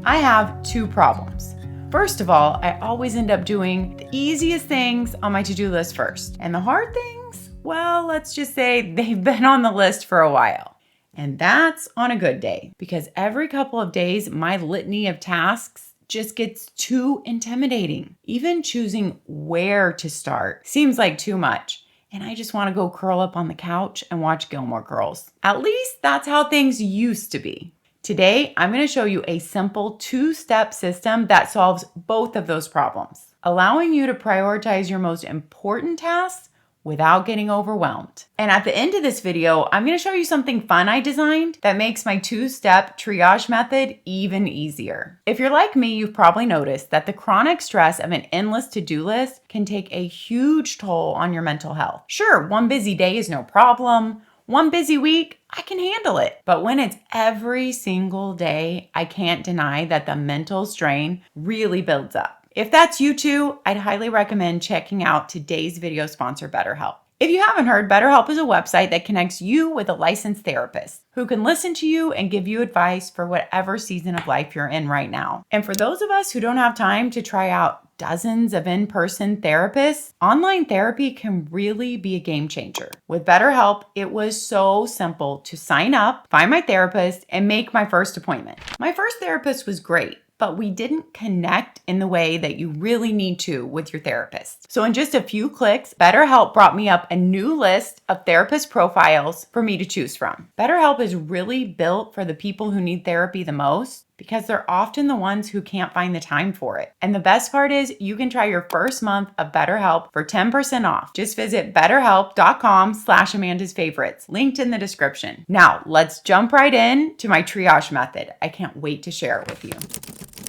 I have two problems. First of all, I always end up doing the easiest things on my to-do list first. And the hard things, well, let's just say they've been on the list for a while. And that's on a good day, because every couple of days, my litany of tasks just gets too intimidating. Even choosing where to start seems like too much. And I just want to go curl up on the couch and watch Gilmore Girls. At least that's how things used to be. Today, I'm going to show you a simple two-step system that solves both of those problems, allowing you to prioritize your most important tasks without getting overwhelmed. And at the end of this video, I'm going to show you something fun I designed that makes my two-step triage method even easier. If you're like me, you've probably noticed that the chronic stress of an endless to-do list can take a huge toll on your mental health. Sure, one busy day is no problem. One busy week, I can handle it. But when it's every single day, I can't deny that the mental strain really builds up. If that's you too, I'd highly recommend checking out today's video sponsor, BetterHelp. If you haven't heard, BetterHelp is a website that connects you with a licensed therapist who can listen to you and give you advice for whatever season of life you're in right now. And for those of us who don't have time to try out dozens of in-person therapists, online therapy can really be a game changer. With BetterHelp, it was so simple to sign up, find my therapist, and make my first appointment. My first therapist was great, but we didn't connect in the way that you really need to with your therapist. So in just a few clicks, BetterHelp brought me up a new list of therapist profiles for me to choose from. BetterHelp is really built for the people who need therapy the most, because they're often the ones who can't find the time for it. And the best part is you can try your first month of BetterHelp for 10% off. Just visit betterhelp.com/Amanda's favorites, linked in the description. Now, let's jump right in to my triage method. I can't wait to share it with you.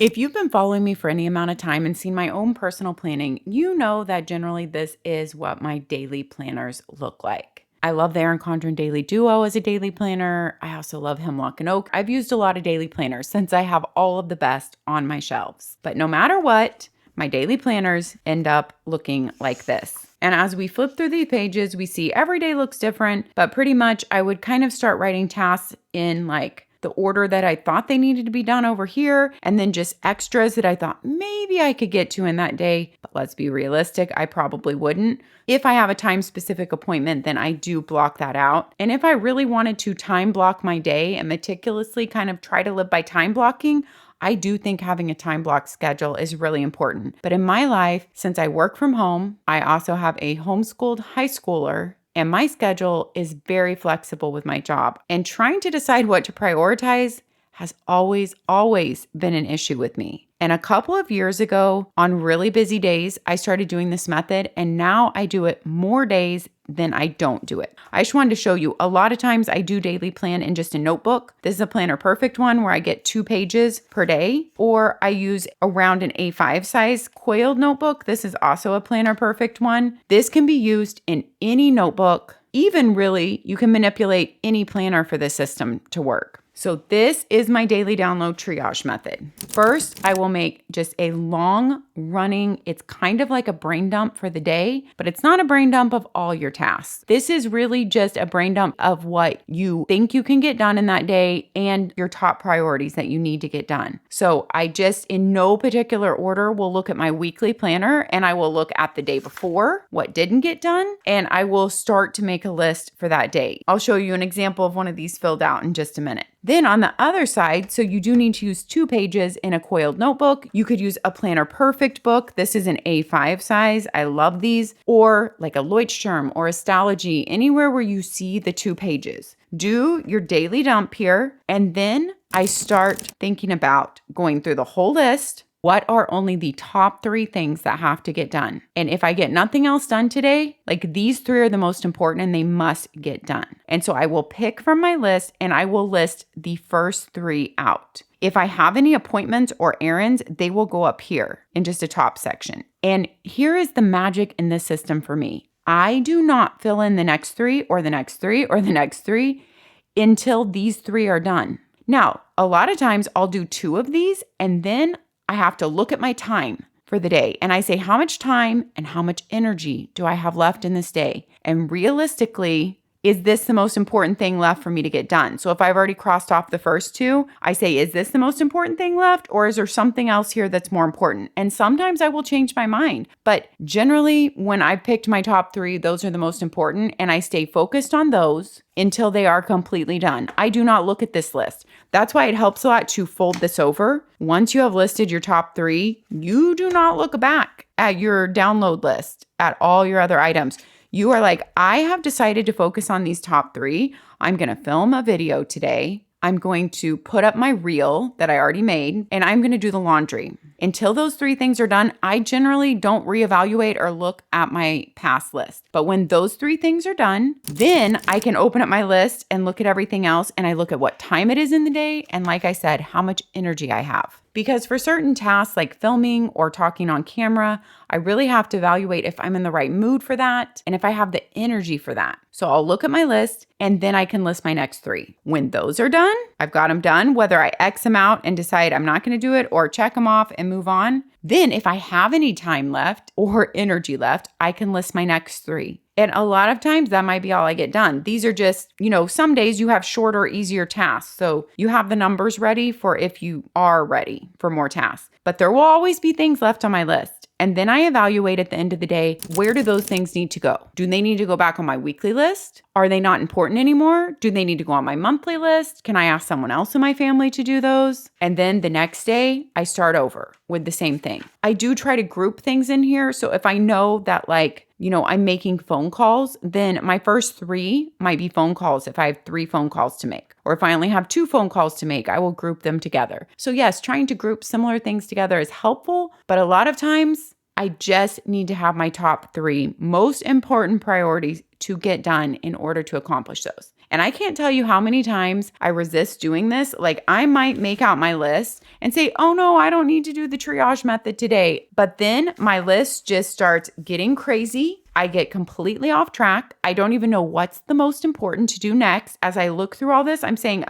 If you've been following me for any amount of time and seen my own personal planning, you know that generally this is what my daily planners look like. I love the Erin Condren Daily Duo as a daily planner. I also love Hemlock and Oak. I've used a lot of daily planners since I have all of the best on my shelves. But no matter what, my daily planners end up looking like this. And as we flip through these pages, we see every day looks different, but pretty much I would kind of start writing tasks in like the order that I thought they needed to be done over here, and then just extras that I thought maybe I could get to in that day. But let's be realistic, I probably wouldn't. If I have a time-specific appointment, then I do block that out. And if I really wanted to time block my day and meticulously kind of try to live by time blocking, I do think having a time block schedule is really important. But in my life, since I work from home, I also have a homeschooled high schooler, and my schedule is very flexible with my job. And trying to decide what to prioritize has always been an issue with me. And a couple of years ago, on really busy days, I started doing this method, and now I do it more days than I don't do it. I just wanted to show you, a lot of times I do daily plan in just a notebook. This is a Planner Perfect one where I get 2 pages per day, or I use around an A5 size coiled notebook. This is also a Planner Perfect one. This can be used in any notebook. Even really, you can manipulate any planner for this system to work. So this is my daily download triage method. First, I will make just a long running, it's kind of like a brain dump for the day, but it's not a brain dump of all your tasks. This is really just a brain dump of what you think you can get done in that day and your top priorities that you need to get done. So I just, in no particular order, will look at my weekly planner, and I will look at the day before, what didn't get done, and I will start to make a list for that day. I'll show you an example of one of these filled out in just a minute. Then on the other side, so you do need to use 2 pages in a coiled notebook. You could use a Planner Perfect book. This is an A5 size. I love these. Or like a Leuchtturm or a Stalogy, anywhere where you see the 2 pages. Do your daily dump here, and then I start thinking about going through the whole list. What are only the top 3 things that have to get done? And if I get nothing else done today, like these 3 are the most important and they must get done. And so I will pick from my list and I will list the first 3 out. If I have any appointments or errands, they will go up here in just a top section. And here is the magic in this system for me. I do not fill in the next 3 or the next 3 or the next 3 until these 3 are done. Now, a lot of times I'll do 2 of these, and then I have to look at my time for the day. And I say, how much time and how much energy do I have left in this day? And realistically, is this the most important thing left for me to get done? So if I've already crossed off the first two, I say, is this the most important thing left? Or is there something else here that's more important? And sometimes I will change my mind. But generally, when I've picked my top three, those are the most important. And I stay focused on those until they are completely done. I do not look at this list. That's why it helps a lot to fold this over. Once you have listed your top three, you do not look back at your download list, at all your other items. You are like, I have decided to focus on these top three. I'm going to film a video today. I'm going to put up my reel that I already made, and I'm going to do the laundry. Until those three things are done, I generally don't reevaluate or look at my past list. But when those three things are done, then I can open up my list and look at everything else. And I look at what time it is in the day. And like I said, how much energy I have. Because for certain tasks like filming or talking on camera, I really have to evaluate if I'm in the right mood for that and if I have the energy for that. So I'll look at my list and then I can list my next three. When those are done, I've got them done, whether I X them out and decide I'm not going to do it or check them off and move on. Then if I have any time left or energy left, I can list my next three. And a lot of times that might be all I get done. These are just, some days you have shorter, easier tasks. So you have the numbers ready for if you are ready for more tasks. But there will always be things left on my list. And then I evaluate at the end of the day, where do those things need to go? Do they need to go back on my weekly list? Are they not important anymore? Do they need to go on my monthly list? Can I ask someone else in my family to do those? And then the next day, I start over with the same thing. I do try to group things in here. So if I know that I'm making phone calls, then my first three might be phone calls if I have 3 phone calls to make. Or if I only have 2 phone calls to make, I will group them together. So yes, trying to group similar things together is helpful, but a lot of times I just need to have my top 3 most important priorities to get done in order to accomplish those. And I can't tell you how many times I resist doing this. Like I might make out my list and say, oh no, I don't need to do the triage method today. But then my list just starts getting crazy. I get completely off track. I don't even know what's the most important to do next. As I look through all this, I'm saying,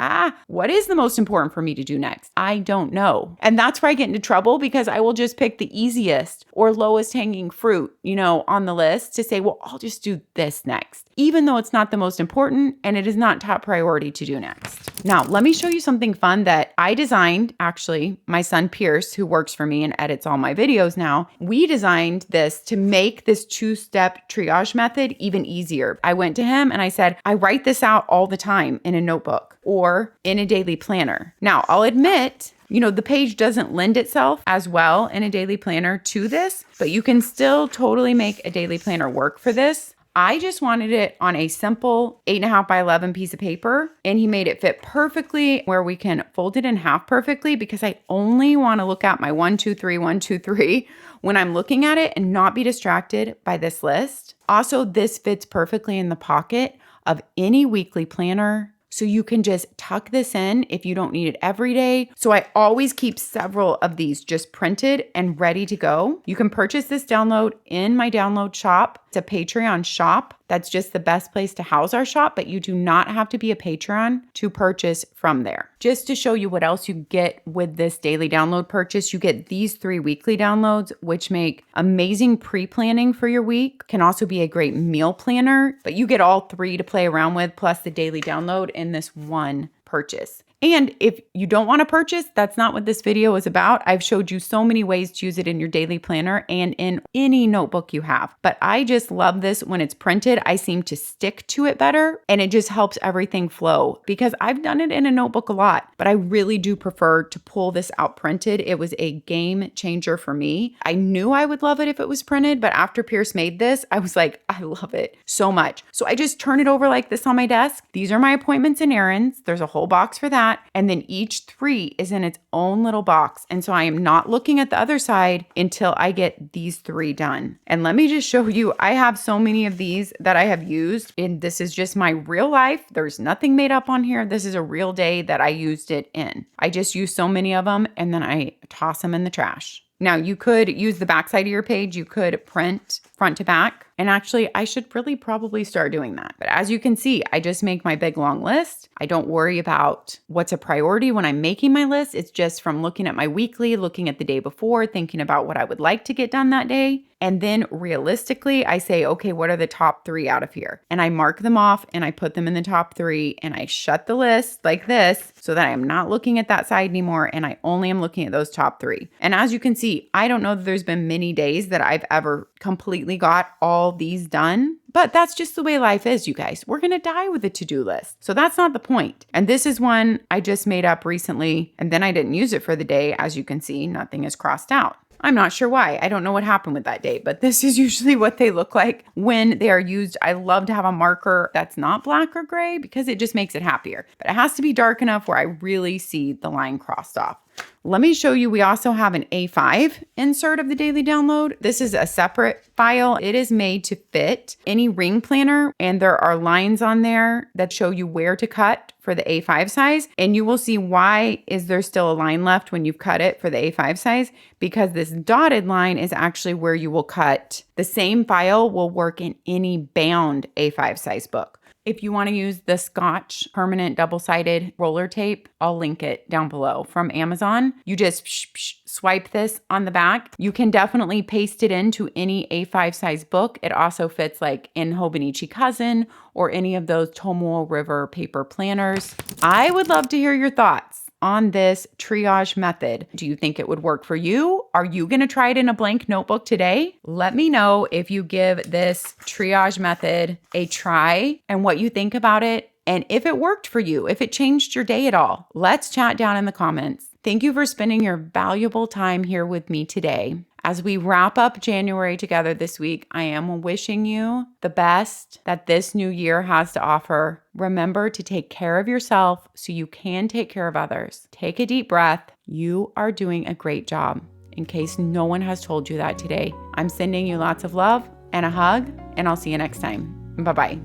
what is the most important for me to do next? I don't know. And that's where I get into trouble because I will just pick the easiest or lowest hanging fruit, on the list to say, well, I'll just do this next, even though it's not the most important and it is not top priority to do next. Now, let me show you something fun that I designed. Actually, my son Pierce, who works for me and edits all my videos now, we designed this to make this 2-step triage method even easier. I went to him and I said, I write this out all the time in a notebook or in a daily planner. Now, I'll admit, the page doesn't lend itself as well in a daily planner to this, but you can still totally make a daily planner work for this. I just wanted it on a simple 8.5 by 11 piece of paper, and he made it fit perfectly where we can fold it in half perfectly because I only want to look at my 1, 2, 3, 1, 2, 3 when I'm looking at it and not be distracted by this list. Also, this fits perfectly in the pocket of any weekly planner. So you can just tuck this in if you don't need it every day. So I always keep several of these just printed and ready to go. You can purchase this download in my download shop. It's a Patreon shop. That's just the best place to house our shop, but you do not have to be a Patreon to purchase from there. Just to show you what else you get with this daily download purchase, you get these 3 weekly downloads, which make amazing pre-planning for your week. Can also be a great meal planner, but you get all 3 to play around with, plus the daily download in this one purchase. And if you don't want to purchase, that's not what this video is about. I've showed you so many ways to use it in your daily planner and in any notebook you have. But I just love this when it's printed. I seem to stick to it better and it just helps everything flow because I've done it in a notebook a lot, but I really do prefer to pull this out printed. It was a game changer for me. I knew I would love it if it was printed, but after Pierce made this, I was like, I love it so much. So I just turn it over like this on my desk. These are my appointments and errands. There's a whole box for that. And then each 3 is in its own little box. And so I am not looking at the other side until I get these 3 done. And let me just show you, I have so many of these that I have used. And this is just my real life. There's nothing made up on here. This is a real day that I used it in. I just use so many of them and then I toss them in the trash. Now you could use the back side of your page. You could print front to back And actually, I should really probably start doing that. But as you can see, I just make my big long list. I don't worry about what's a priority when I'm making my list. It's just from looking at my weekly, looking at the day before, thinking about what I would like to get done that day. And then realistically, I say, okay, what are the top 3 out of here? And I mark them off and I put them in the top 3 and I shut the list like this so that I'm not looking at that side anymore and I only am looking at those top 3. And as you can see, I don't know that there's been many days that I've ever completely got all these done. But that's just the way life is, you guys. We're going to die with a to-do list. So that's not the point. And this is one I just made up recently, and then I didn't use it for the day. As you can see, nothing is crossed out. I'm not sure why. I don't know what happened with that date, but this is usually what they look like when they are used. I love to have a marker that's not black or gray because it just makes it happier. But it has to be dark enough where I really see the line crossed off. Let me show you, we also have an A5 insert of the daily download. This is a separate file. It is made to fit any ring planner, and there are lines on there that show you where to cut for the A5 size. And you will see why is there still a line left when you've cut it for the A5 size, because this dotted line is actually where you will cut. The same file will work in any bound A5 size book. If you want to use the Scotch permanent double-sided roller tape, I'll link it down below from Amazon. You just swipe this on the back. You can definitely paste it into any A5 size book. It also fits like in Hobonichi Cousin or any of those Tomoe River paper planners. I would love to hear your thoughts on this triage method. Do you think it would work for you? Are you going to try it in a blank notebook today? Let me know if you give this triage method a try and what you think about it. And if it worked for you, if it changed your day at all. Let's chat down in the comments. Thank you for spending your valuable time here with me today. As we wrap up January together this week, I am wishing you the best that this new year has to offer. Remember to take care of yourself so you can take care of others. Take a deep breath. You are doing a great job. In case no one has told you that today, I'm sending you lots of love and a hug, and I'll see you next time. Bye-bye.